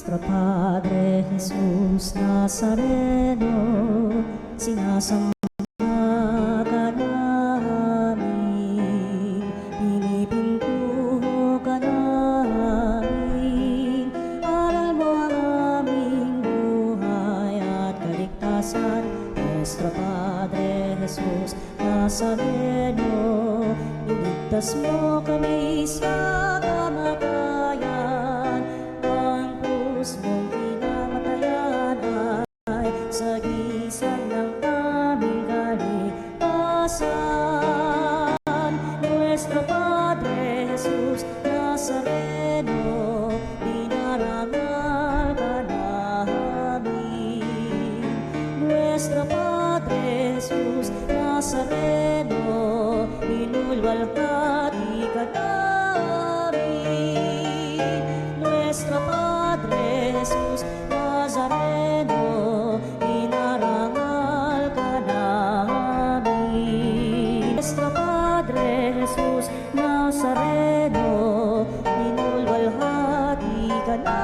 Nuestro Padre Jesús Nazareno, sinasamba ka namin, pinipintuho ka namin, aral mo ang aming buhay at kaligtasan. Nuestro Padre Jesús Nazareno, iligtas mo kami sa kamatayan, ang krus mong pinamatayan ay sagisag ng aming kaligtasan. Nuestro Padre Jesus Nazareno, dinarangal ka namin. Nuestro Padre Jesus Nazareno, inulwalhati ka namin. Nuestro Padre Jesus Nazareno, inarangal ka namin. Nuestro Padre Jesus Nazareno, inulwalhati ka namin.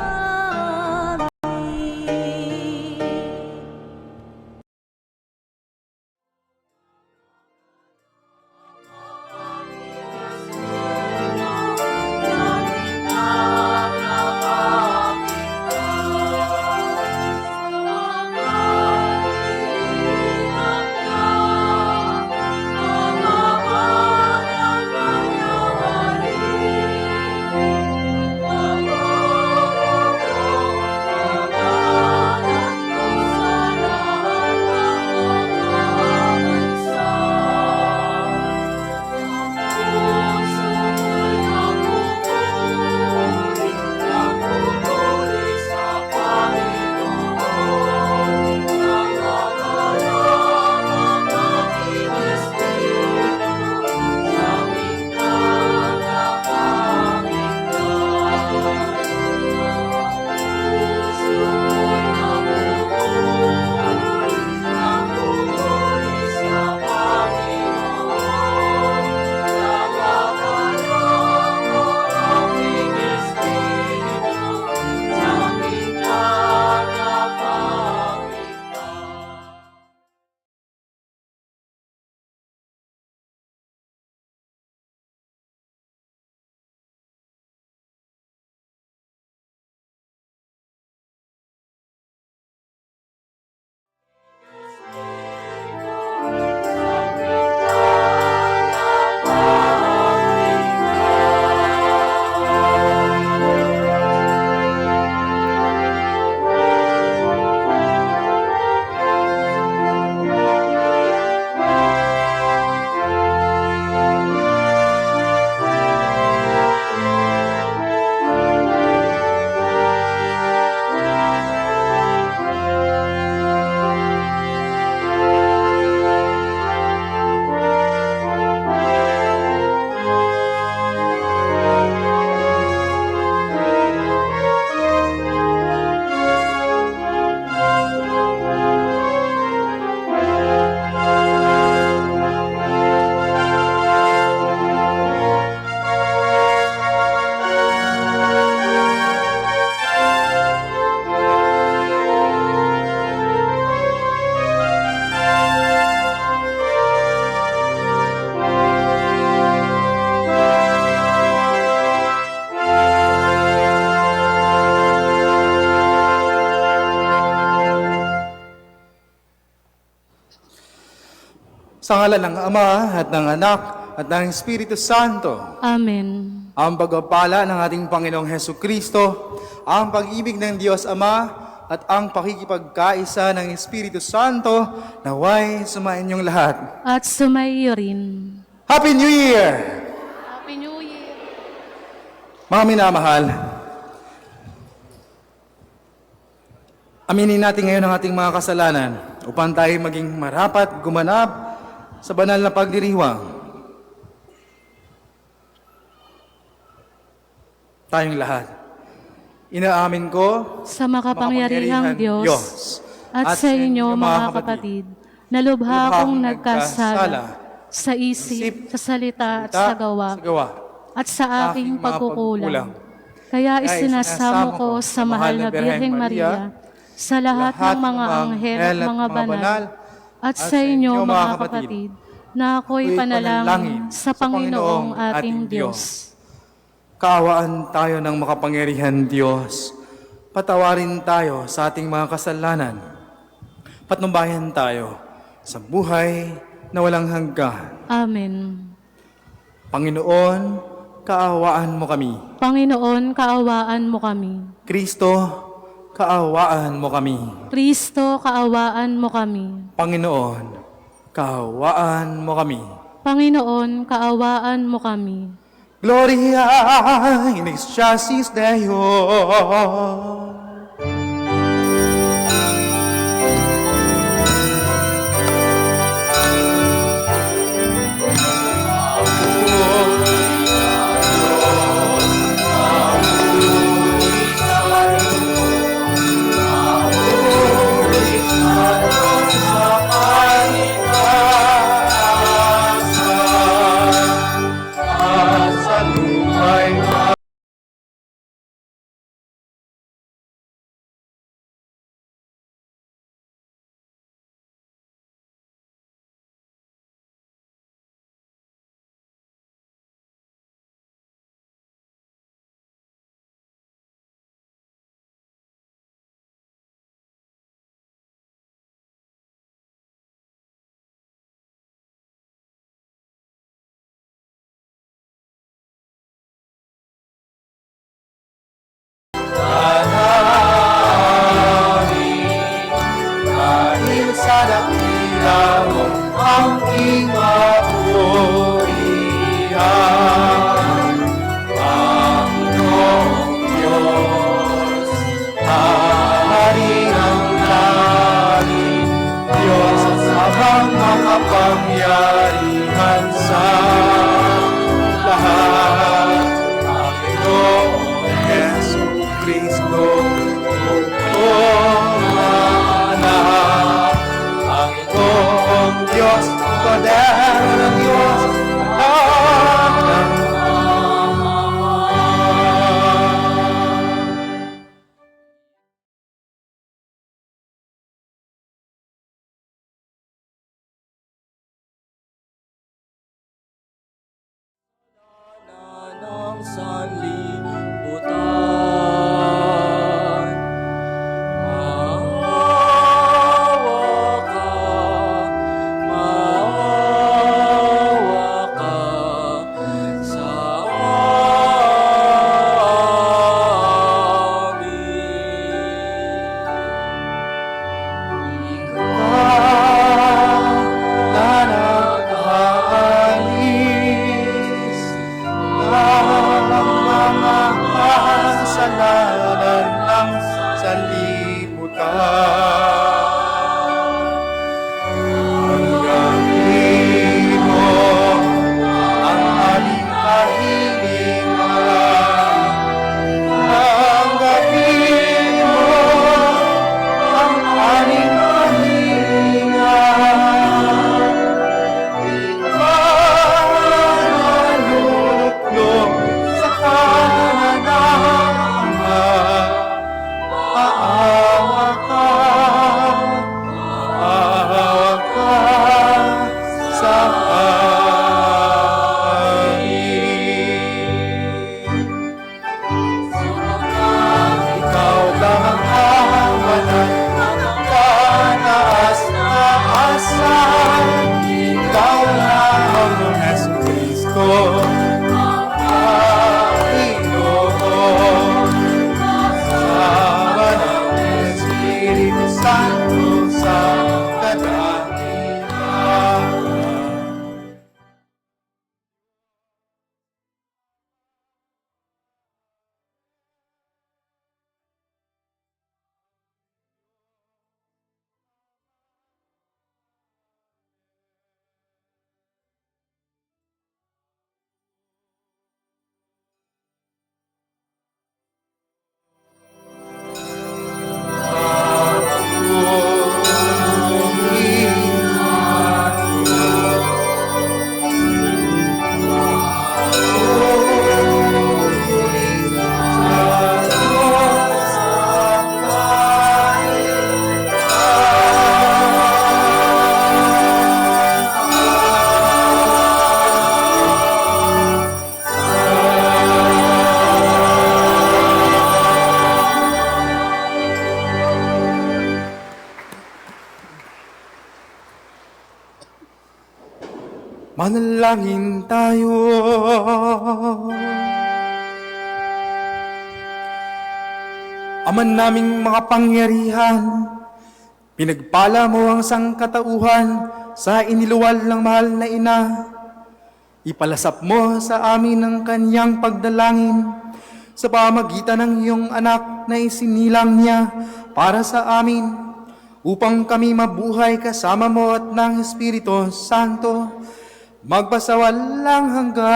Sa ngalan ng Ama at ng Anak at ng Espiritu Santo. Amen. Ang pagpapala ng ating Panginoong Hesukristo, ang pag-ibig ng Diyos Ama at ang pakikipagkaisa ng Espiritu Santo naway sumain niyong lahat. At sumaiyo rin. Happy New Year! Happy New Year! Mga minamahal, aminin natin ngayon ang ating mga kasalanan upang tayo maging marapat, gumanap sa banal na pagdiriwang. Tayong lahat. Inaamin ko sa makapangyarihang Diyos at sa inyo mga kapatid, na lubha akong nagkasala sa isip, sa salita at sa gawa, at sa aking pagkukulang. Kaya isinasamo ko sa mahal na Birheng Maria, sa lahat ng mga anghel at mga banal, at sa inyo mga kapatid, na ako'y panalangin sa Panginoong ating Diyos. Kaawaan tayo ng makapangyarihan Diyos. Patawarin tayo sa ating mga kasalanan. Patnumbayan tayo sa buhay na walang hanggan. Amen. Panginoon, kaawaan mo kami. Panginoon, kaawaan mo kami. Kristo, kaawaan mo kami. Kristo, kaawaan mo kami. Panginoon, kaawaan mo kami. Panginoon, kaawaan mo kami. Gloria in excelsis Deo. Dahil sa dakila mo ang ingapurihan, Panginoong Diyos, Hari ng langit, Diyos sabang makapangyarihan sa lahat, Panginoong Yesu Kristo, Panginoong Diyos, Kodero ng Diyos, lahat ng ng sanlibutan. Maawa ka, maawa Manalangin tayo. Ama naming makapangyarihan, pinagpala mo ang sangkatauhan sa iniluwal ng mahal na ina. Ipalasap mo sa amin ang kanyang pagdalangin sa pamagitan ng iyong anak na isinilang niya para sa amin, upang kami mabuhay kasama mo at ng Espiritu Santo, magpasawalang hanggan.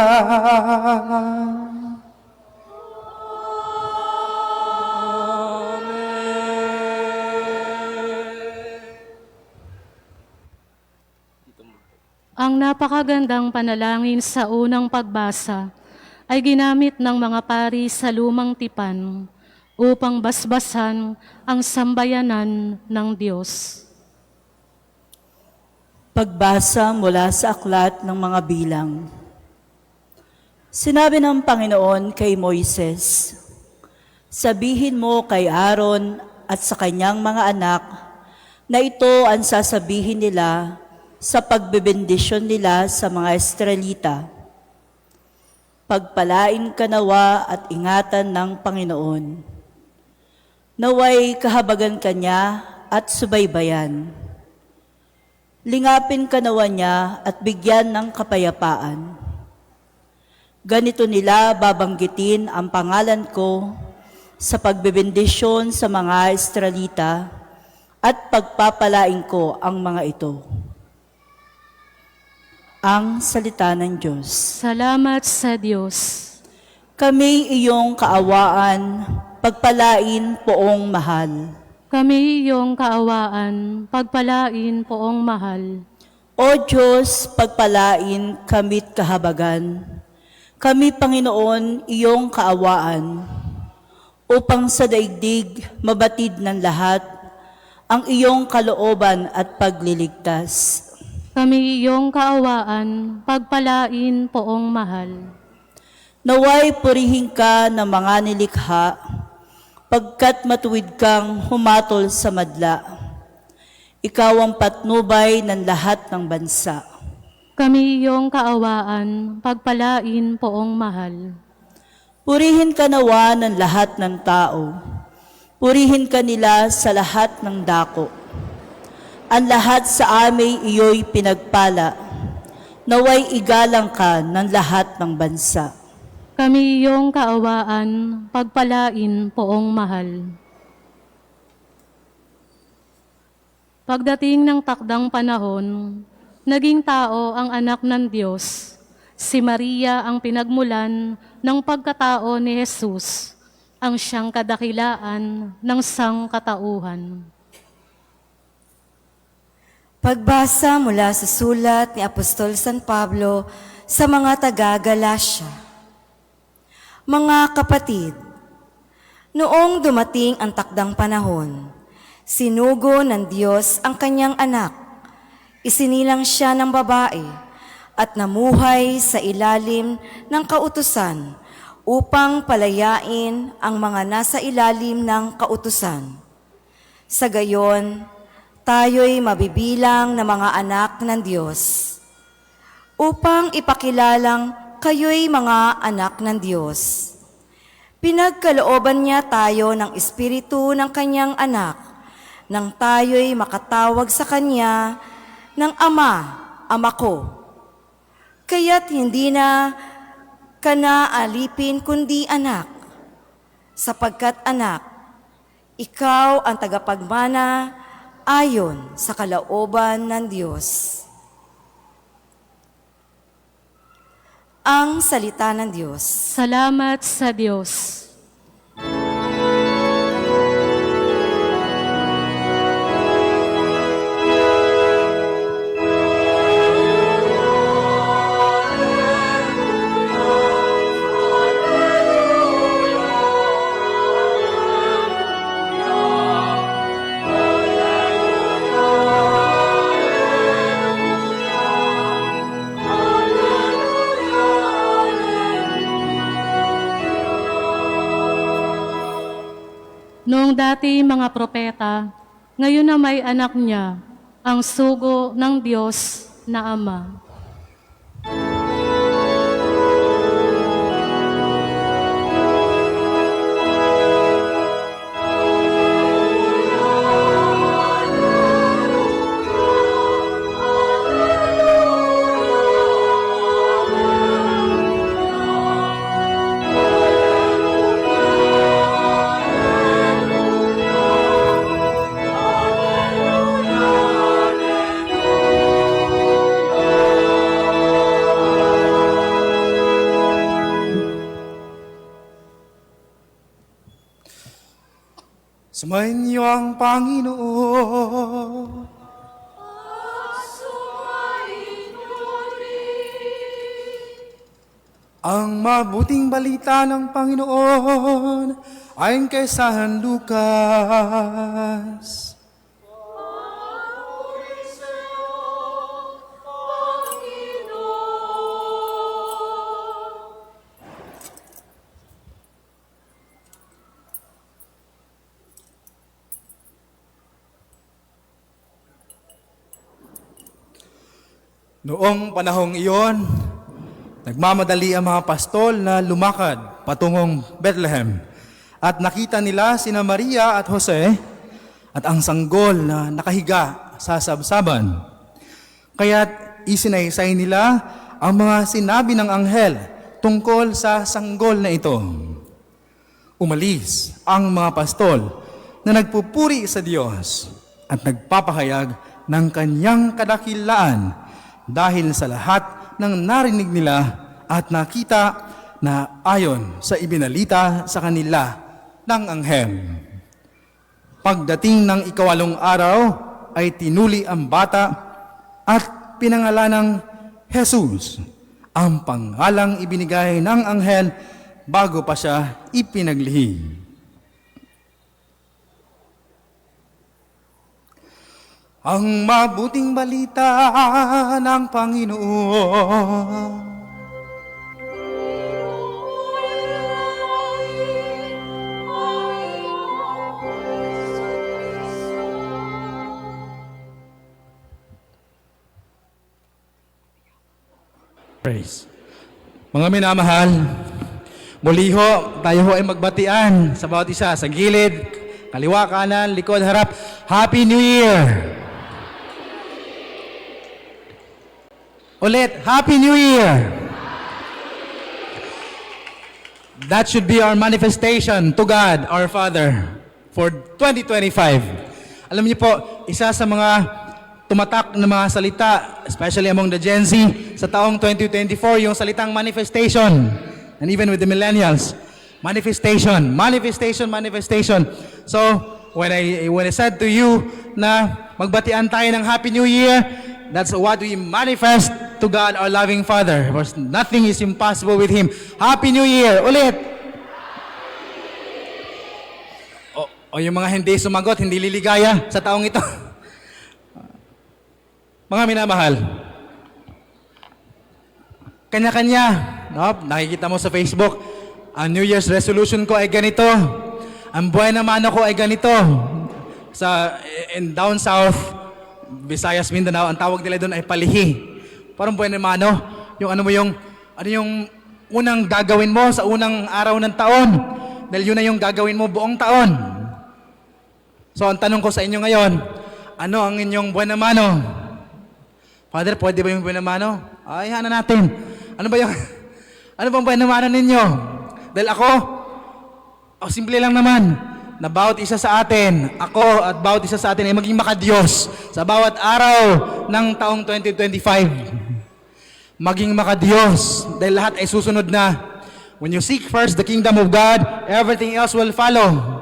Ang napakagandang panalangin sa unang pagbasa ay ginamit ng mga pari sa lumang tipan upang basbasan ang sambayanan ng Diyos. Pagbasa mula sa aklat ng mga bilang. Sinabi ng Panginoon kay Moises, "Sabihin mo kay Aaron at sa kanyang mga anak na ito ang sasabihin nila sa pagbebendisyon nila sa mga Israelita. Pagpalain ka nawa at ingatan ng Panginoon. Naway kahabagan ka niya at subaybayan. Lingapin ka nawa niya at bigyan ng kapayapaan. Ganito nila babanggitin ang pangalan ko sa pagbebendisyon sa mga Israelita at pagpapalain ko ang mga ito." Ang salita ng Diyos. Salamat sa Diyos. Kami iyong kaawaan, pagpalain poong mahal. Kami iyong kaawaan, pagpalain poong mahal. O Diyos, pagpalain kami't kahabagan. Kami, Panginoon, iyong kaawaan, upang sa daigdig mabatid ng lahat ang iyong kalooban at pagliligtas. Kami iyong kaawaan, pagpalain poong mahal. Naway purihin ka ng mga nilikha, pagkat matuwid kang humatol sa madla. Ikaw ang patnubay ng lahat ng bansa. Kami iyong kaawaan, pagpalain poong mahal. Purihin ka nawa ng lahat ng tao. Purihin ka nila sa lahat ng dako. Ang lahat sa amin iyo'y pinagpala. Naway igalang ka ng lahat ng bansa. Kami iyong kaawaan, pagpalain poong mahal. Pagdating ng takdang panahon, naging tao ang anak ng Diyos. Si Maria ang pinagmulan ng pagkatao ni Jesus, ang siyang kadakilaan ng sangkatauhan. Pagbasa mula sa sulat ni Apostol San Pablo sa mga taga-Galasya. Mga kapatid, noong dumating ang takdang panahon, sinugo ng Diyos ang kanyang anak. Isinilang siya ng babae at namuhay sa ilalim ng kautusan upang palayain ang mga nasa ilalim ng kautusan. Sa gayon, tayo'y mabibilang na mga anak ng Diyos. Upang ipakilalang kayo'y mga anak ng Diyos. Pinagkalooban niya tayo ng Espiritu ng kanyang anak, nang tayo'y makatawag sa kanya ng Ama, Ama ko. Kaya't hindi na ka na alipin kundi anak, sapagkat anak, ikaw ang tagapagmana ayon sa kalooban ng Diyos. Ang salita ng Diyos. Salamat sa Diyos. Noong dati mga propeta, ngayon na may anak niya, ang sugo ng Diyos na Ama. ang Panginoon. Ang mabuting balita ng Panginoon ayon kay San Lucas. Noong panahong iyon, nagmamadali ang mga pastol na lumakad patungong Bethlehem at nakita nila sina Maria at Jose at ang sanggol na nakahiga sa sabsaban. Kaya't isinaysay nila ang mga sinabi ng anghel tungkol sa sanggol na ito. Umalis ang mga pastol na nagpupuri sa Diyos at nagpapahayag ng kanyang kadakilaan dahil sa lahat ng narinig nila at nakita na ayon sa ibinalita sa kanila ng anghel. Pagdating ng 8 araw ay tinuli ang bata at pinangalan ng Jesus, ang pangalang ibinigay ng anghel bago pa siya ipinaglihim. Ang mabuting balita ng Panginoon. Praise. Mga minamahal, muli ho, tayo ho ay magbatian sa bawat isa, sa gilid, kaliwa, kanan, likod, harap. Happy New Year! Ulit, Happy New Year! That should be our manifestation to God, our Father, for 2025. Alam niyo po, isa sa mga tumatak na mga salita, especially among the Gen Z, sa taong 2024, yung salitang manifestation. And even with the millennials, manifestation, manifestation, manifestation. So, when I said to you na magbatian tayo ng Happy New Year, that's what we manifest to God, our loving Father. Because nothing is impossible with Him. Happy New Year! Ulit! O yung mga hindi sumagot, hindi liligaya sa taong ito. Mga minamahal, kanya-kanya, no? Nakikita mo sa Facebook, ang New Year's resolution ko ay ganito. Ang buhay na mano ko ay ganito. In down south, Visayas, Mindanao, ang tawag nila doon ay palihi. Parang buhay na mano, yung ano yung unang gagawin mo sa unang araw ng taon. Dahil yun na yung gagawin mo buong taon. So ang tanong ko sa inyo ngayon, ano ang inyong buhay na mano? Father, pwede ba yung buhay na mano? Ay, hana natin. Ano ba yung, ano bang buhay na mano ninyo? Dahil ako, simple lang naman, na bawat isa sa atin, ako at bawat isa sa atin ay maging makadiyos sa bawat araw ng taong 2025. Maging makadiyos dahil lahat ay susunod na. When you seek first the kingdom of God, everything else will follow.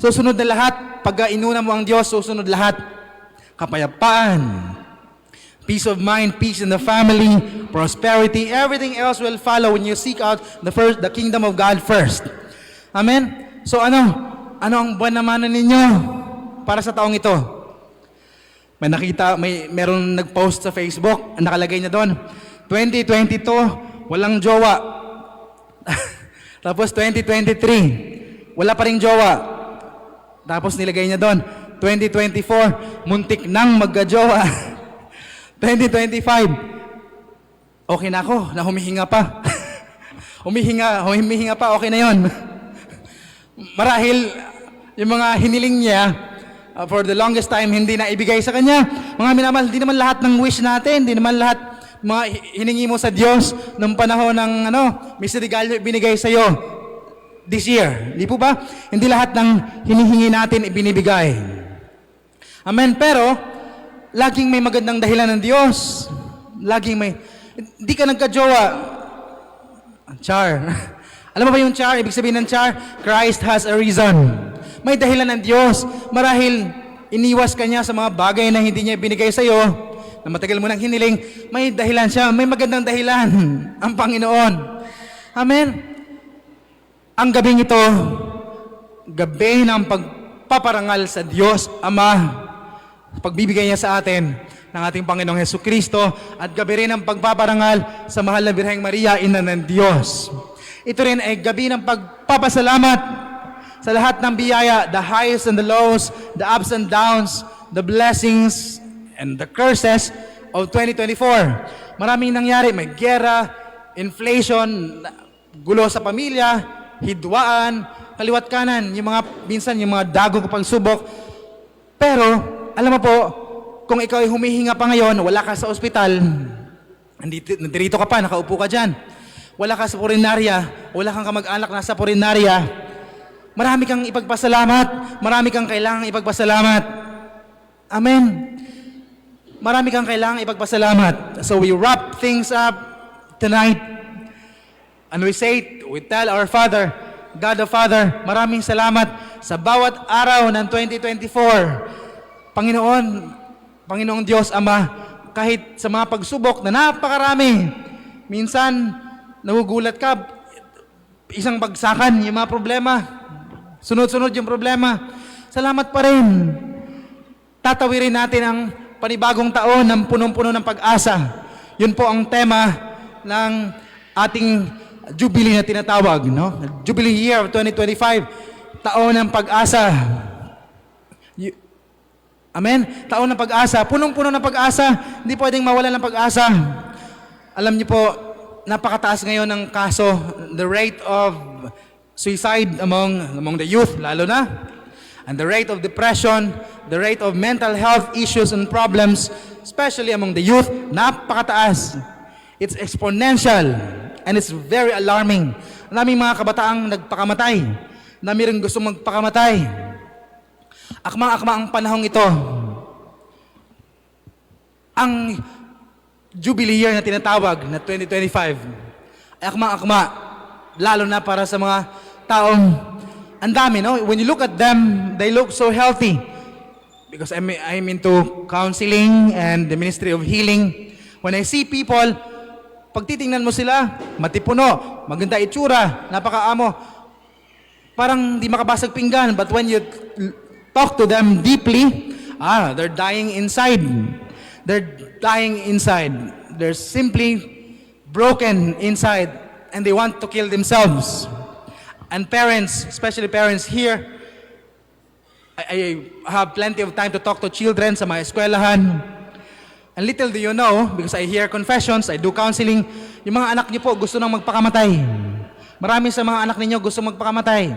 Susunod na lahat. Pag inuna mo ang Diyos, susunod lahat. Kapayapaan, peace of mind, peace in the family, prosperity, everything else will follow when you seek out the kingdom of God first. Amen? So ano ang buwan naman ninyo para sa taong ito? Meron nag-post sa Facebook, nakalagay niya doon, 2022, walang jowa. Tapos 2023, wala pa ring jowa. Tapos nilagay niya doon, 2024, muntik nang magka-jowa. 2025, okay na ako, na humihinga pa. humihinga pa, okay na yon. Marahil, yung mga hiniling niya, for the longest time, hindi na ibigay sa kanya. Mga minamahal, hindi naman lahat ng wish natin, hindi naman lahat mga hiningi mo sa Diyos ng panahon ng Mr. Regalo binigay sa iyo this year. Hindi po ba? Hindi lahat ng hinihingi natin ibinibigay. Amen. Pero, laging may magandang dahilan ng Diyos. Hindi ka nagka-jowa. Char. Alam mo ba yung char? Ibig sabihin ng char, Christ has a reason. May dahilan ng Diyos. Marahil iniwas ka niya sa mga bagay na hindi niya binigay sa iyo, na matagal mo nang hiniling, may dahilan siya. May magandang dahilan ang Panginoon. Amen? Ang gabing ito, gabi ng pagpaparangal sa Diyos Ama, pagbibigay niya sa atin ng ating Panginoong Hesukristo, at gabi rin ang pagpaparangal sa mahal na Birheng Maria, Ina ng Diyos. Ito rin ay gabi ng pagpapasalamat sa lahat ng biyaya, the highs and the lows, the ups and downs, the blessings and the curses of 2024. Maraming nangyari, may gera, inflation, gulo sa pamilya, hidwaan, kaliwat kanan, yung mga minsan yung mga dagong pagsubok. Pero alam mo po, kung ikaw ay humihinga pa ngayon, wala ka sa ospital, nandirito ka pa, nakaupo ka dyan, wala ka sa purinarya, wala kang kamag-anak na sa purinarya, marami kang ipagpasalamat, marami kang kailangang ipagpasalamat. Amen. Marami kang kailangang ipagpasalamat. So we wrap things up tonight and we tell our Father, God the Father, maraming salamat sa bawat araw ng 2024. Panginoong Diyos Ama, kahit sa mga pagsubok na napakarami, minsan nagugulat ka, isang bagsakan, yung mga problema, sunod-sunod yung problema, salamat pa rin. Tatawirin natin ang panibagong taon ng punong-puno ng pag-asa. Yun po ang tema ng ating Jubilee na tinatawag, no? Jubilee Year of 2025, taon ng pag-asa. Amen? Taon ng pag-asa, punong-puno ng pag-asa, hindi pwedeng mawalan ng pag-asa. Alam niyo po, napakataas ngayon ng kaso, the rate of suicide among the youth, lalo na, and the rate of depression, the rate of mental health issues and problems, especially among the youth, napakataas. It's exponential, and it's very alarming. Ang daming mga kabataang nagpakamatay, dami rin gusto magpakamatay. Akma-akma ang panahong ito. Ang Jubilee Year na tinatawag na 2025, ay akma-akma, lalo na para sa mga taong ang dami, no? When you look at them, they look so healthy. Because I'm into counseling and the ministry of healing. When I see people, pag titingnan mo sila, matipuno, maganda itsura, napakaamo, parang di makabasag pinggan. But when you talk to them deeply, they're dying inside. They're dying inside. They're simply broken inside, and they want to kill themselves. And parents, especially parents here, I have plenty of time to talk to children sa mga eskwelahan. And little do you know, because I hear confessions, I do counseling, yung mga anak niyo po gusto nang magpakamatay. Marami sa mga anak ninyo gusto magpakamatay.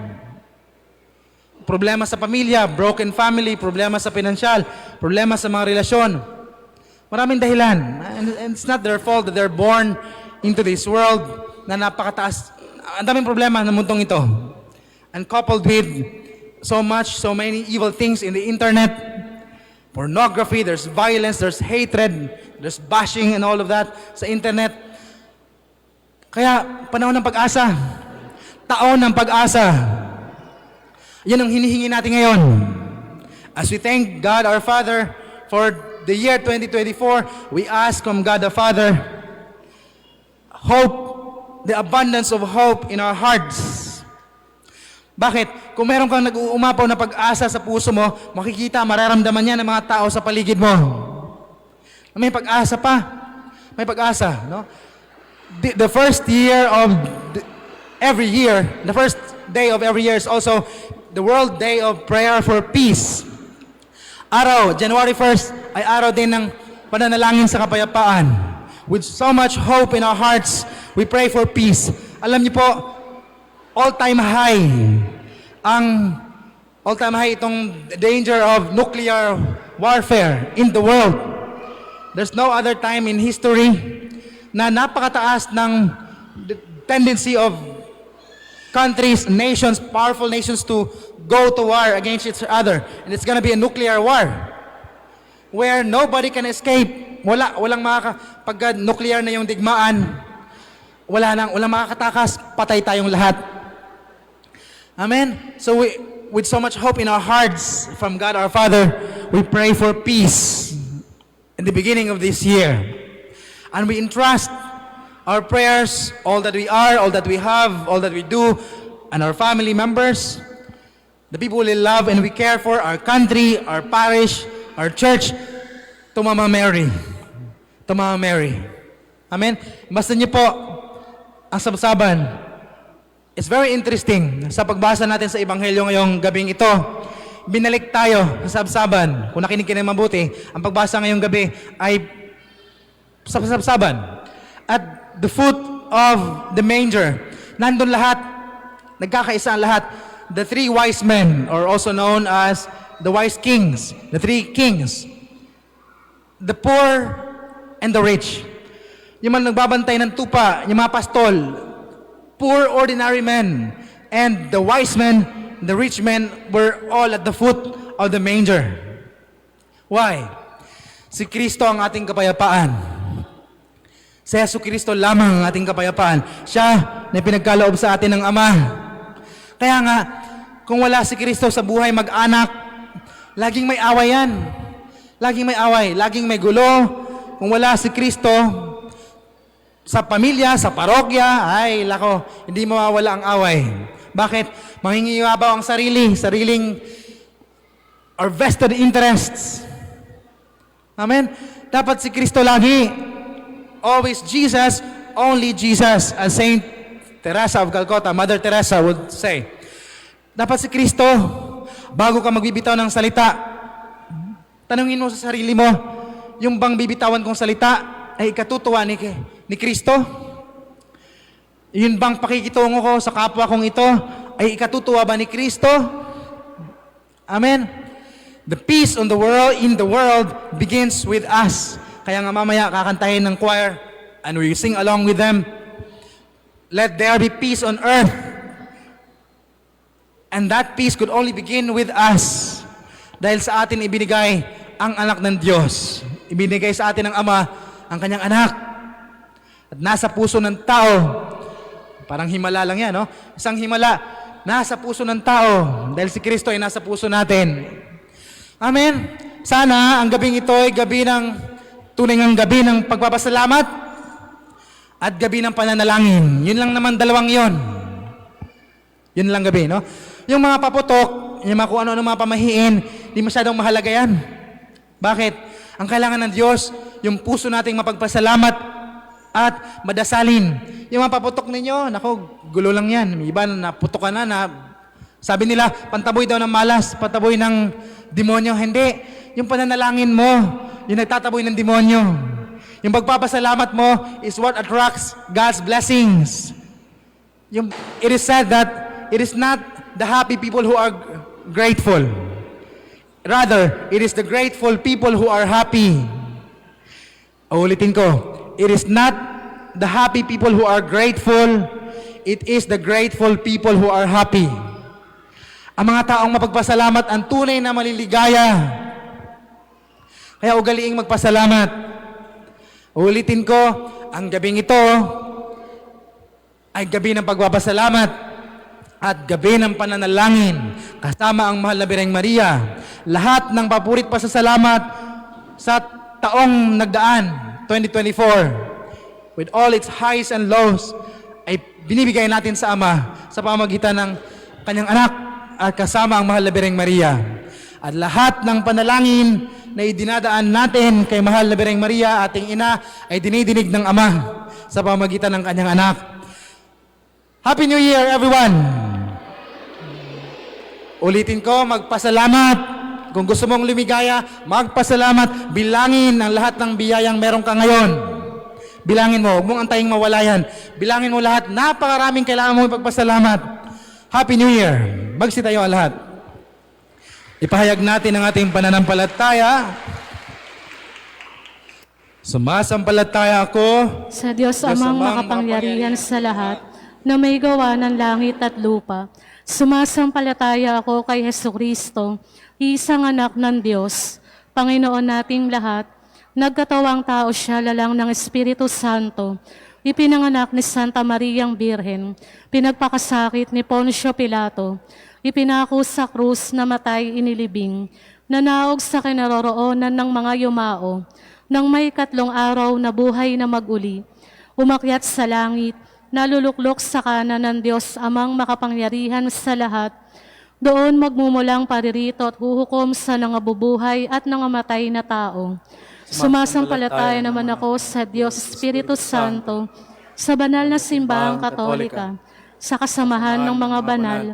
Problema sa pamilya, broken family, problema sa pinansyal, problema sa mga relasyon. Maraming dahilan. And it's not their fault that they're born into this world na napakataas. Ang daming problema ng mundong ito. And coupled with so many evil things in the internet, pornography, there's violence, there's hatred, there's bashing and all of that sa internet. Kaya panahon ng pag-asa, taon ng pag-asa. Yan ang hinihingi natin ngayon. As we thank God our Father for the year 2024, we ask from God the Father, hope, the abundance of hope in our hearts. Bakit? Kung meron kang nag-uumapaw na pag-asa sa puso mo, makikita, mararamdaman niya ng mga tao sa paligid mo. May pag-asa pa. May pag-asa, no? The first year of every year, the first day of every year is also the World Day of Prayer for Peace. Araw, January 1st, ay araw din ng pananalangin sa kapayapaan. With so much hope in our hearts, we pray for peace. Alam niyo po, all-time high itong danger of nuclear warfare in the world. There's no other time in history na napakataas ng tendency of countries, nations, powerful nations to go to war against each other. And it's gonna be a nuclear war where nobody can escape. Walang pagka nuclear na yung digmaan, walang makakatakas, patay tayong lahat. Amen? So with so much hope in our hearts from God our Father, we pray for peace in the beginning of this year. And we entrust our prayers, all that we are, all that we have, all that we do, and our family members, the people we love and we care for, our country, our parish, our church, to Mama Mary. To Mama Mary. Amen? Basta niyo po ang sabsaban. It's very interesting sa pagbasa natin sa Ebanghelyo ngayong gabing ito. Binalik tayo sa sabsaban. Kung nakinig ka na mabuti, ang pagbasa ngayong gabi ay sa sabsaban. At the foot of the manger, nandun lahat, nagkakaisa ang lahat. The three wise men, or also known as the wise kings, the three kings. The poor and the rich. Yung mga nagbabantay ng tupa, yung mga pastol, poor ordinary men, and the wise men, the rich men, were all at the foot of the manger. Why? Si Kristo ang ating kapayapaan. Si Yesu Kristo lamang ang ating kapayapaan. Siya na pinagkaloob sa atin ng Ama. Kaya nga, kung wala si Kristo sa buhay mag-anak, laging may away yan. Laging may away, laging may gulo. Kung wala si Kristo, sa pamilya, sa parokya, ay lako, hindi mawawala ang away. Bakit? Mangingibabaw ang sariling or vested interests. Amen? Dapat si Kristo lagi. Always Jesus, only Jesus, as Saint Teresa of Calcutta, Mother Teresa would say. Dapat si Kristo, bago ka magbibitaw ng salita, tanungin mo sa sarili mo, yung bang bibitawan kong salita ay ikatutuwa ni Kristo? Yun bang pakikitungo ko sa kapwa kong ito ay ikatutuwa ba ni Kristo? Amen. The peace in the world begins with us. Kaya nga mamaya kakantahin ng choir and we sing along with them. Let there be peace on earth. And that peace could only begin with us. Dahil sa atin ibinigay ang anak ng Diyos. Ibinigay sa atin ng Ama ang kanyang anak. At nasa puso ng tao, parang himala lang yan, no? Isang himala, nasa puso ng tao, dahil si Kristo ay nasa puso natin. Amen? Sana ang gabing ito ay gabi ng, tunay ng gabi ng pagpapasalamat at gabi ng pananalangin. Yun lang naman, dalawang yon. Yun lang gabi, no? Yung mga paputok, yung mga kung ano-ano mga pamahiin, di masyadong mahalaga yan. Bakit? Ang kailangan ng Diyos, yung puso nating mapagpasalamat at madasalin. Yung mga paputok ninyo, nako, gulo lang yan. May iba na naputokan na sabi nila, pantaboy daw ng malas, pantaboy ng demonyo. Hindi. Yung pananalangin mo, yung nagtataboy ng demonyo. Yung pagpapasalamat mo is what attracts God's blessings. It is said that it is not the happy people who are grateful. Rather, it is the grateful people who are happy. Ulitin ko, it is not the happy people who are grateful, it is the grateful people who are happy. Ang mga taong mapagpasalamat ang tunay na maliligaya. Kaya ugaliing magpasalamat. Ulitin ko, ang gabing ito ay gabi ng pagpapasalamat at gabi ng pananalangin kasama ang mahal na Birheng Maria. Lahat ng papurit pasasalamat sa taong nagdaan, 2024, with all its highs and lows, ay binibigay natin sa Ama sa pamamagitan ng kanyang anak at kasama ang mahal na Birheng Maria. At lahat ng panalangin na idinadaan natin kay mahal na Birheng Maria, ating ina, ay dinidinig ng Ama sa pamamagitan ng kanyang anak. Happy New Year, everyone! Ulitin ko, magpasalamat. Kung gusto mong lumigaya, magpasalamat. Bilangin ang lahat ng biyayang meron ka ngayon. Bilangin mo, huwag mong antayin mawala yan. Bilangin mo lahat, napakaraming kailangan mo ipagpasalamat. Happy New Year! Bagsi tayo ang lahat. Ipahayag natin ang ating pananampalataya. Sumasampalataya ako Sa Diyos amang makapangyarihan sa lahat, na may gawa ng langit at lupa. Sumasampalataya ako kay Jesucristo, isang anak ng Diyos, Panginoon nating lahat. Nagkatawang tao siya lalang ng Espiritu Santo. Ipinanganak ni Santa Mariang Birhen, pinagpakasakit ni Poncio Pilato, ipinako sa krus na matay inilibing, nanaog sa kinaroroonan ng mga yumao, nang may 3 araw na buhay na maguli, umakyat sa langit, naluluklok sa kanan ng Diyos amang makapangyarihan sa lahat, doon magmumulang paririto at huhukom sa nangabubuhay at nangamatay na tao. Sumasampalataya naman ako sa Diyos Espiritu Santo, sa banal na simbahang katolika, sa kasamahan ng mga banal,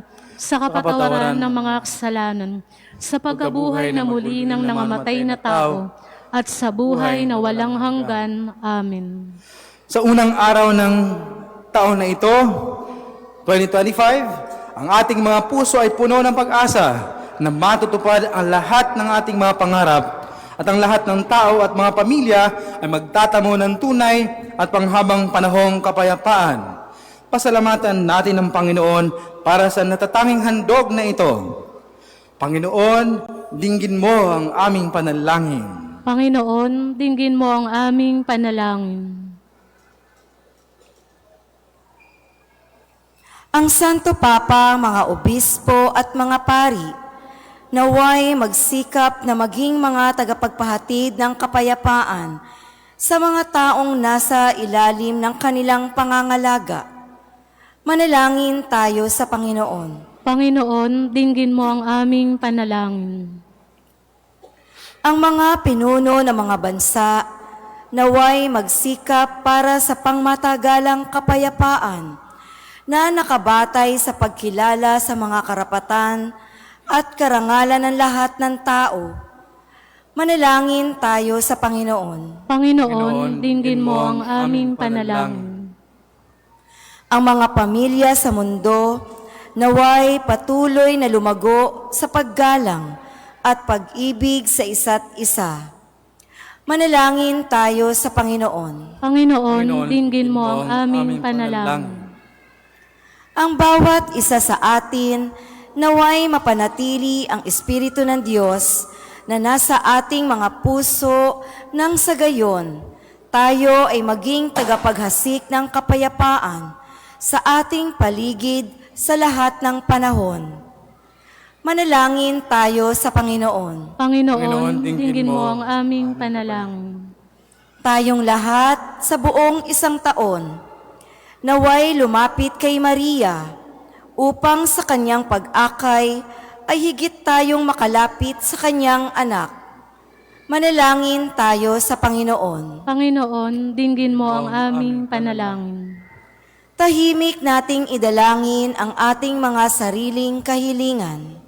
sa kapatawaran ng mga kasalanan, sa pagkabuhay na muli ng nangamatay na tao, at sa buhay na walang hanggan. Amen. Sa unang araw ng taon na ito, 2025, ang ating mga puso ay puno ng pag-asa na matutupad ang lahat ng ating mga pangarap at ang lahat ng tao at mga pamilya ay magtatamo ng tunay at panghabang panahong kapayapaan. Pasalamatan natin ang Panginoon para sa natatanging handog na ito. Panginoon, dinggin mo ang aming panalangin. Panginoon, dinggin mo ang aming panalangin. Ang Santo Papa, mga obispo at mga pari, naway magsikap na maging mga tagapagpahatid ng kapayapaan sa mga taong nasa ilalim ng kanilang pangangalaga. Manalangin tayo sa Panginoon. Panginoon, dinggin mo ang aming panalangin. Ang mga pinuno ng mga bansa, naway magsikap para sa pangmatagalang kapayapaan na nakabatay sa pagkilala sa mga karapatan at karangalan ng lahat ng tao. Manalangin tayo sa Panginoon. Panginoon, dinggin mo ang aming panalangin. Ang mga pamilya sa mundo, naway patuloy na lumago sa paggalang at pag-ibig sa isa't isa. Manalangin tayo sa Panginoon. Panginoon, dinggin mo ang aming panalangin. Ang bawat isa sa atin, naway mapanatili ang Espiritu ng Diyos na nasa ating mga puso nang sa gayon, tayo ay maging tagapaghasik ng kapayapaan sa ating paligid sa lahat ng panahon. Manalangin tayo sa Panginoon. Panginoon, dinggin mo ang aming panalangin. Tayong lahat sa buong isang taon, naway lumapit kay Maria upang sa kanyang pag-akay ay higit tayong makalapit sa kanyang anak. Manalangin tayo sa Panginoon. Panginoon, dinggin mo ang aming panalangin. Tahimik nating idalangin ang ating mga sariling kahilingan.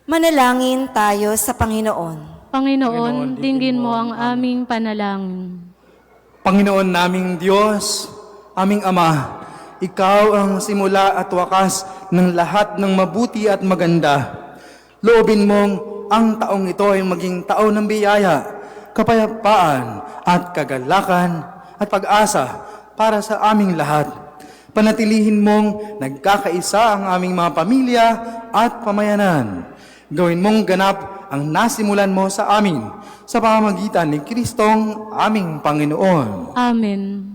Manalangin tayo sa Panginoon. Panginoon, dinggin mo ang aming panalangin. Panginoon naming Diyos, aming Ama, Ikaw ang simula at wakas ng lahat ng mabuti at maganda. Loobin mong ang taong ito ay maging taon ng biyaya, kapayapaan at kagalakan at pag-asa para sa aming lahat. Panatilihin mong nagkakaisa ang aming mga pamilya at pamayanan. Gawin mong ganap ang nasimulan mo sa amin sa pamamagitan ni Kristong aming Panginoon. Amen.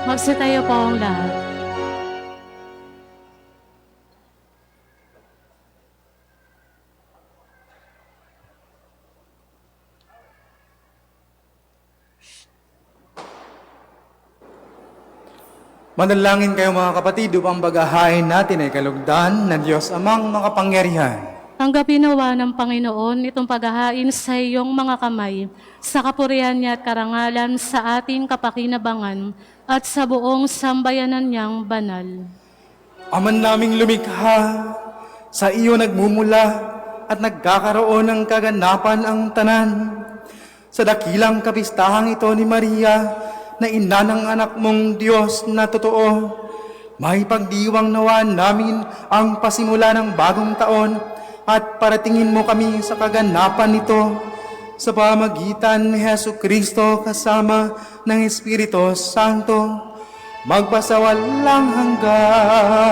Magsitayo po ang lahat. Manalangin kayo mga kapatid upang bagahain natin ay kalugdan ng Diyos amang makapangyarihan. Tanggapin nawa ng Panginoon itong paghahain sa iyong mga kamay, sa kapurihan niya at karangalan sa ating kapakinabangan at sa buong sambayanan niyang banal. Aman naming lumikha, sa iyo nagmumula at nagkakaroon ng kaganapan ang tanan. Sa dakilang kapistahang ito ni Maria, na ina ng anak mong Diyos na totoo, may pagdiwang nawa namin ang pasimula ng bagong taon at paratingin mo kami sa kaganapan nito sa pamagitan ni Hesu Kristo kasama ng Espiritu Santo, magpasawalang hanggan.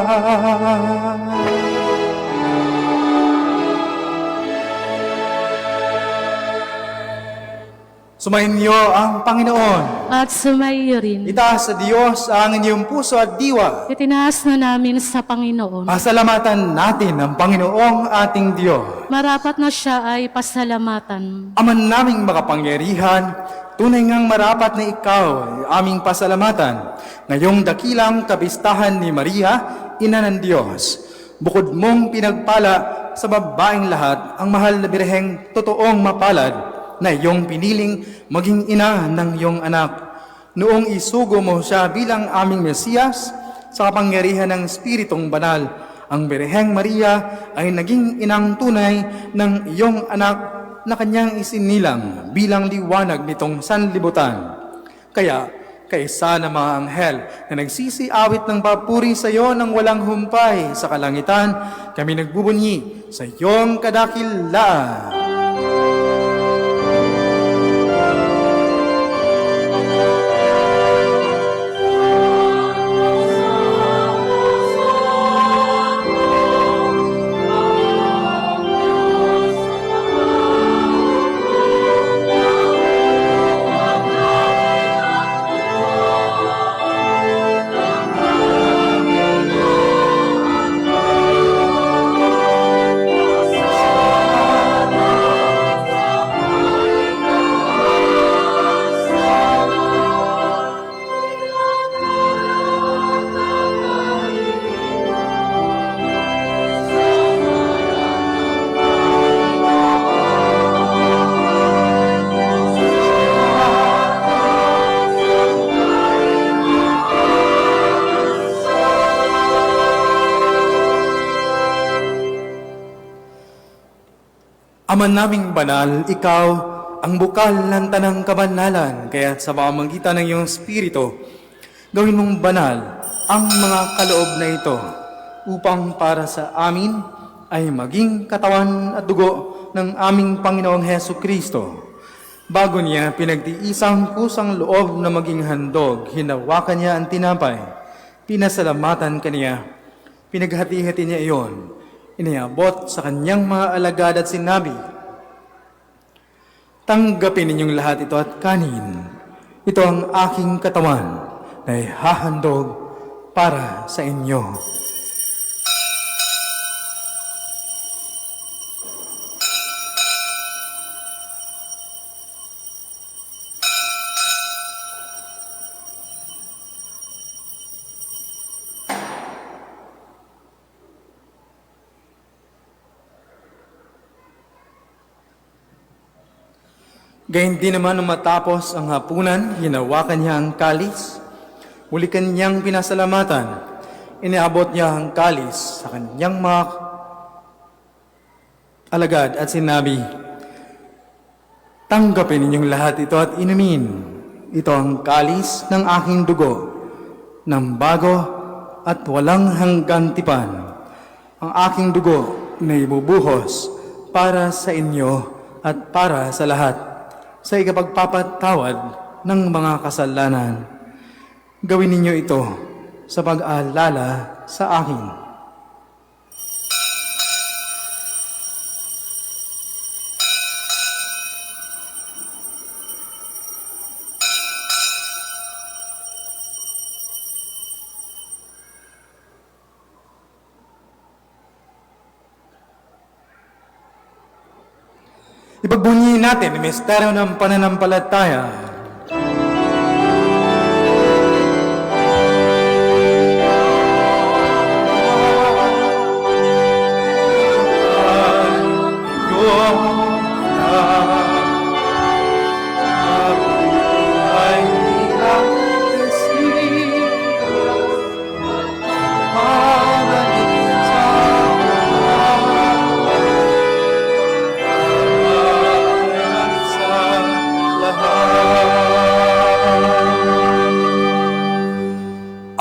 Sumayin niyo ang Panginoon. At sumaiyo rin. Itaas sa Diyos ang inyong puso at diwa. Itinaas na namin sa Panginoon. Pasalamatan natin ang Panginoong ating Diyos. Marapat na siya ay pasalamatan. Aman naming makapangyarihan, tunay ngang marapat na ikaw ay aming pasalamatan. Ngayong dakilang kabistahan ni Maria, Ina ng Diyos. Bukod mong pinagpala sa babaeng lahat, ang mahal na birheng totoong mapalad, na iyong piniling maging ina ng iyong anak. Noong isugo mo siya bilang aming Mesiyas, sa kapangyarihan ng Espiritong Banal, ang Birheng Maria ay naging inang tunay ng iyong anak na kanyang isinilang bilang liwanag nitong sanlibutan. Kaya, kaisa ng mga anghel na nagsisiawit ng papuri sa iyo ng walang humpay sa kalangitan, kami nagbubunyi sa iyong kadakilaan. Aman naming banal, ikaw ang bukal ng tanang kabanalan, kaya sa pamamagitan ng iyong Espiritu, gawin mong banal ang mga kaloob na ito, upang para sa amin ay maging katawan at dugo ng aming Panginoong Hesu Kristo. Bago niya pinagtiisang kusang loob na maging handog, hinawakan niya ang tinapay, pinasalamatan kaniya, pinaghati-hati niya iyon, iniabot sa kanyang mga alagad at sinabi, "Tanggapin ninyong lahat ito at kanin. Ito ang aking katawan na ihahandog para sa inyo." Gayun din naman nung matapos ang hapunan, hinawakan niya ang kalis. Muli kanyang pinasalamatan. Iniabot niya ang kalis sa kanyang mga alagad at sinabi, "Tanggapin ninyong lahat ito at inumin. Ito ang kalis ng aking dugo, ng bago at walang hanggang tipan. Ang aking dugo na ibubuhos para sa inyo at para sa lahat, sa ikapagpapatawad ng mga kasalanan. Gawin ninyo ito sa pag-aalala sa akin." Ipagbunyi natin ang misteryo ng pananampalataya.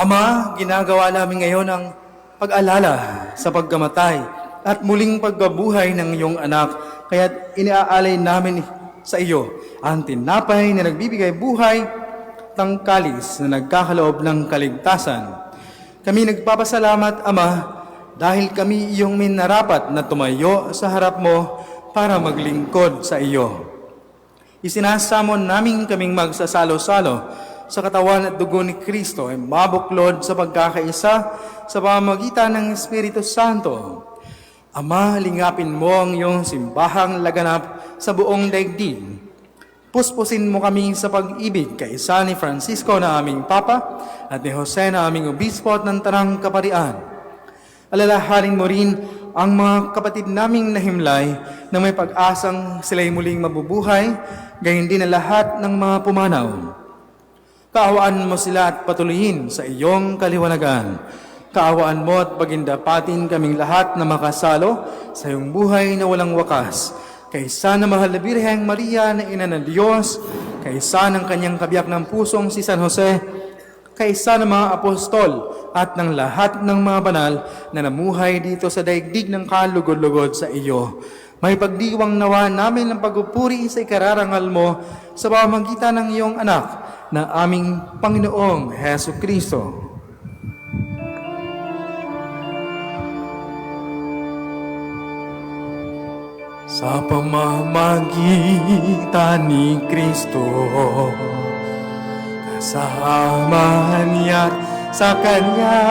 Ama, ginagawa namin ngayon ang pag-alala sa pagkamatay at muling pagkabuhay ng iyong anak, kaya't iniaalay namin sa iyo ang tinapay na nagbibigay buhay at ang kalis na nagkakaloob ng kaligtasan. Kami nagpapasalamat, Ama, dahil kami iyong minarapat na tumayo sa harap mo para maglingkod sa iyo. Isinasamon namin kaming magsasalo-salo sa katawan at dugo ni Kristo ay mabuklod sa pagkakaisa sa pamamagitan ng Espiritu Santo. Ama, lingapin mo ang iyong simbahang laganap sa buong daigdig. Puspusin mo kami sa pag-ibig kaisa ni Francisco na aming Papa at ni Jose na aming Obispo at ng Tarang Kaparian. Alalahanin mo rin ang mga kapatid naming nahimlay na may pag-asang sila'y muling mabubuhay, gayon din ang lahat ng mga pumanaw. Kaawaan mo sila at patuloyin sa iyong kaliwanagan. Kaawaan mo at pagindapatin kaming lahat na makasalo sa iyong buhay na walang wakas. Kaysa na mahal na Birheng Maria na Ina ng Diyos, kaysa ng kanyang kabiyak ng pusong si San Jose, kaysa ng mga apostol at ng lahat ng mga banal na namuhay dito sa daigdig ng kalugod-lugod sa iyo. May pagdiwang nawa namin ng pagpupuri sa ikararangal mo sa pamamagitan ng iyong anak na aming Panginoong Heso Kristo. Sa pamamagitan ni Kristo, kasama niya sa Kanya,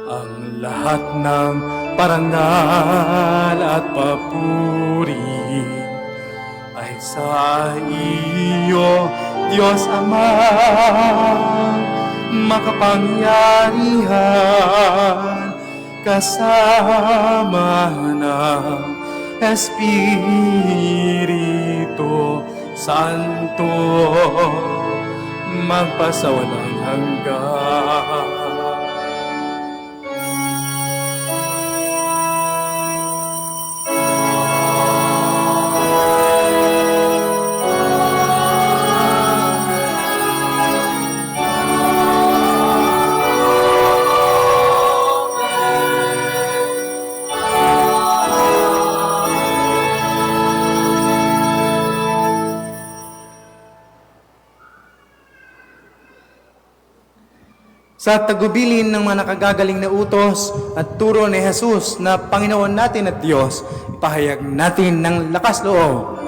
ang lahat ng parangal at papuri ay sa iyo, Diyos Ama, makapangyarihan, kasama ng Espiritu Santo, magpasawalang hanggan. Sa tagubilin ng mga nakagagaling na utos at turo ni Jesus na Panginoon natin at Diyos, ipahayag natin ng lakas loob.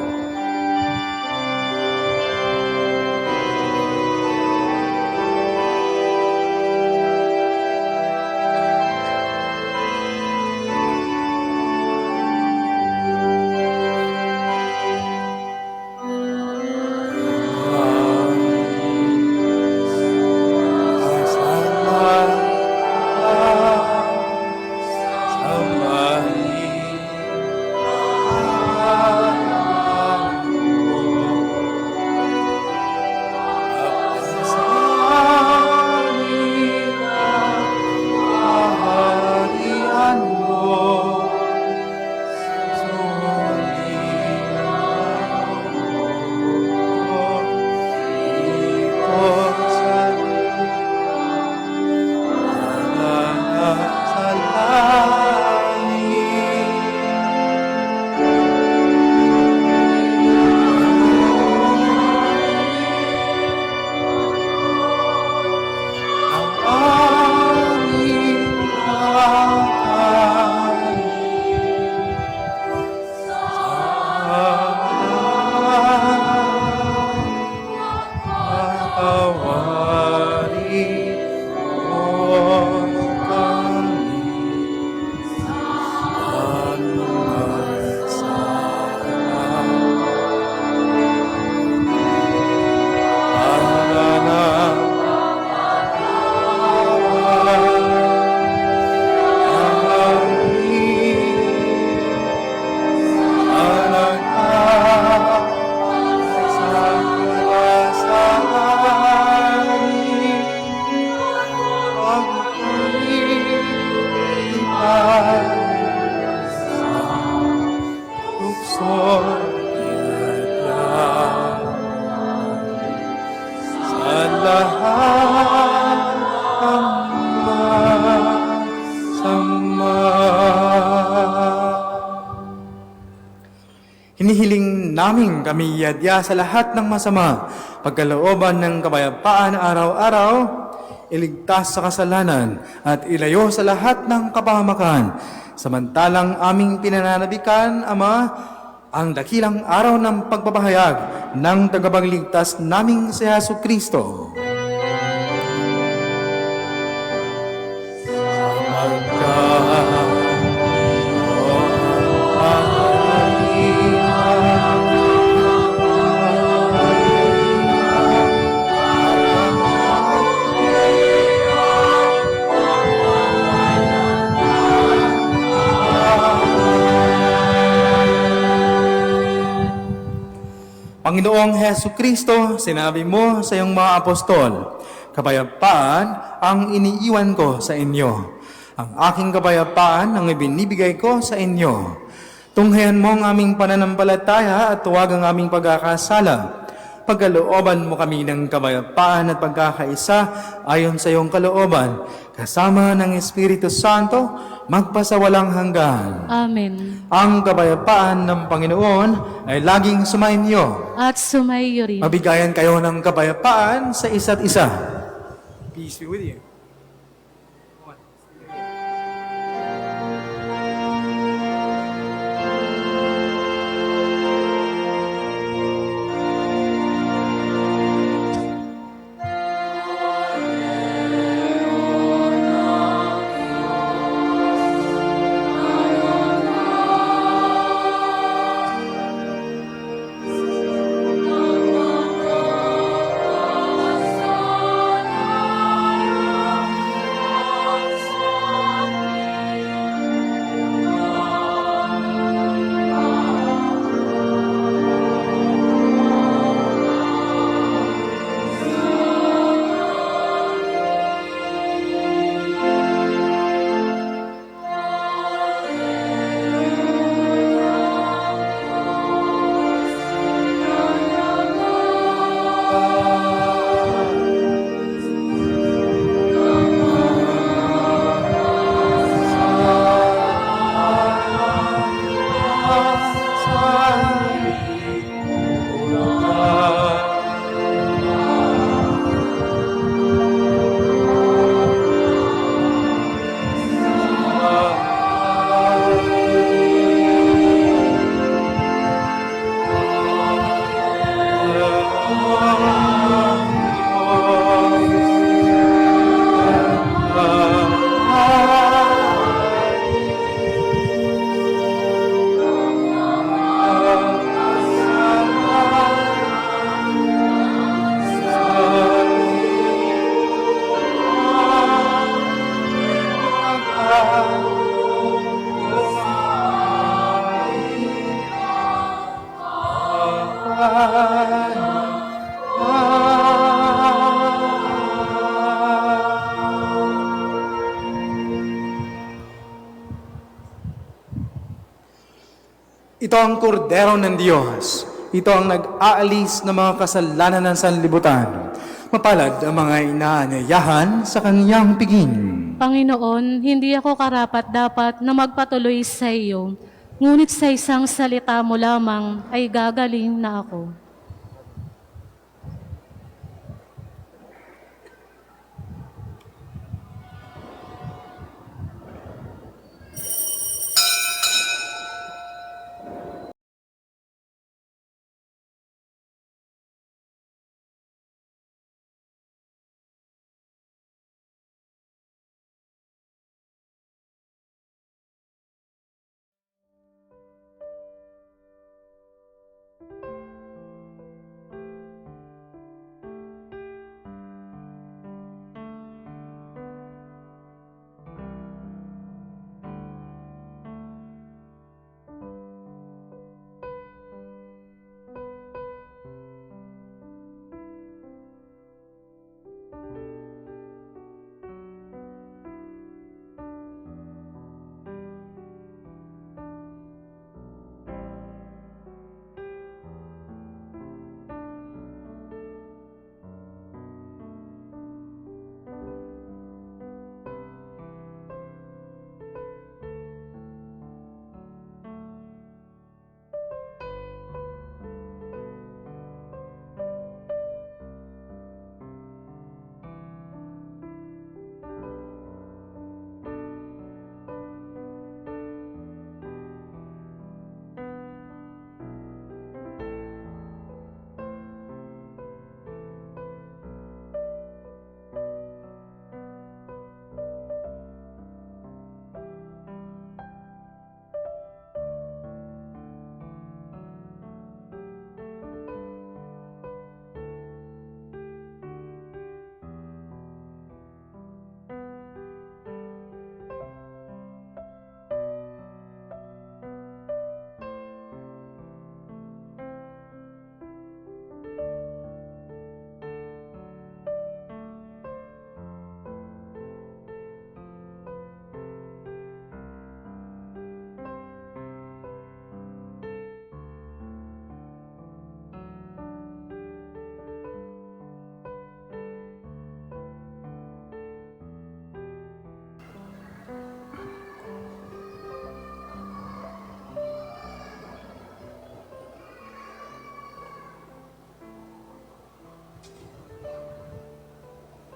lahat ng masama. Hinihiling namin kami yadya sa lahat ng masama, pagkalooban ng kapayapaan araw-araw, iligtas sa kasalanan at ilayo sa lahat ng kapahamakan. Samantalang aming pinananabikan, Ama, ang dakilang araw ng pagpapahayag ng tagapagligtas naming si Jesucristo. Panginoong Hesu Kristo, sinabi mo sa iyong mga apostol, kapayapaan ang iniiwan ko sa inyo. Ang aking kapayapaan ang ibinibigay ko sa inyo. Tunghayan mo ang aming pananampalataya at tuwag ang aming pagkakasala. Pagkalooban mo kami ng kapayapaan at pagkakaisa ayon sa iyong kalooban, kasama ng Espiritu Santo, magpasawalang hanggan. Amen. Ang kapayapaan ng Panginoon ay laging sumainyo. At sumaiyo rin. Mabigayan kayo ng kapayapaan sa isa't isa. Peace be with you. Ito ang kordero ng Diyos. Ito ang nag-aalis ng mga kasalanan ng sanlibutan. Mapalad ang mga inaanyayahan sa kanyang piging. Panginoon, hindi ako karapat-dapat na magpatuloy sa iyo, ngunit sa isang salita mo lamang ay gagaling na ako.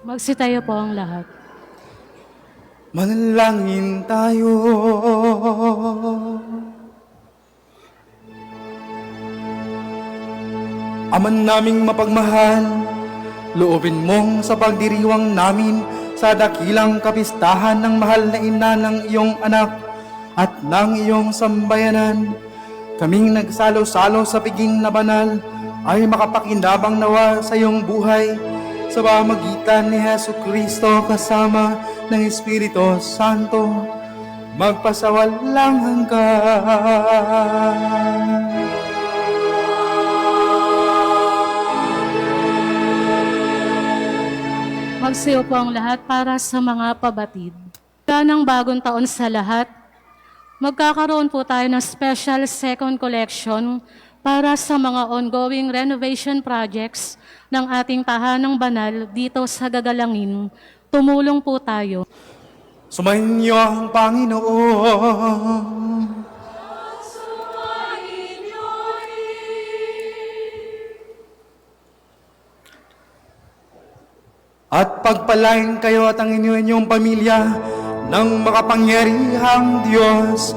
Magsitayo po ang lahat. Manalangin tayo. Aman naming mapagmahal, loobin mong sa pagdiriwang namin sa dakilang kapistahan ng mahal na ina ng iyong anak at ng iyong sambayanan. Kaming nagsalo-salo sa piging na banal ay makapakinabang nawa sa iyong buhay sa pamamagitan ni Hesu Kristo kasama ng Espiritu Santo magpasawalang hanggan. Magsayo po ang lahat para sa mga pabatid. Ng bagong taon sa lahat, magkakaroon po tayo ng special second collection para sa mga ongoing renovation projects ng ating tahanang banal dito sa Gagalangin. Tumulong po tayo. Sumayin niyo ang Panginoon. At pagpalain kayo at ang inyong pamilya ng makapangyarihang Diyos,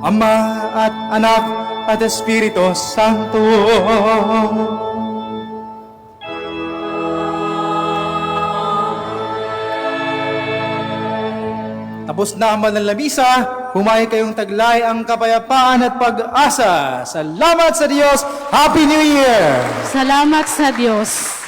Ama at Anak at Espiritu Santo. Tapos na ang banal na misa, humayo kayong taglay ang kapayapaan at pag-asa. Salamat sa Diyos! Happy New Year! Salamat sa Diyos.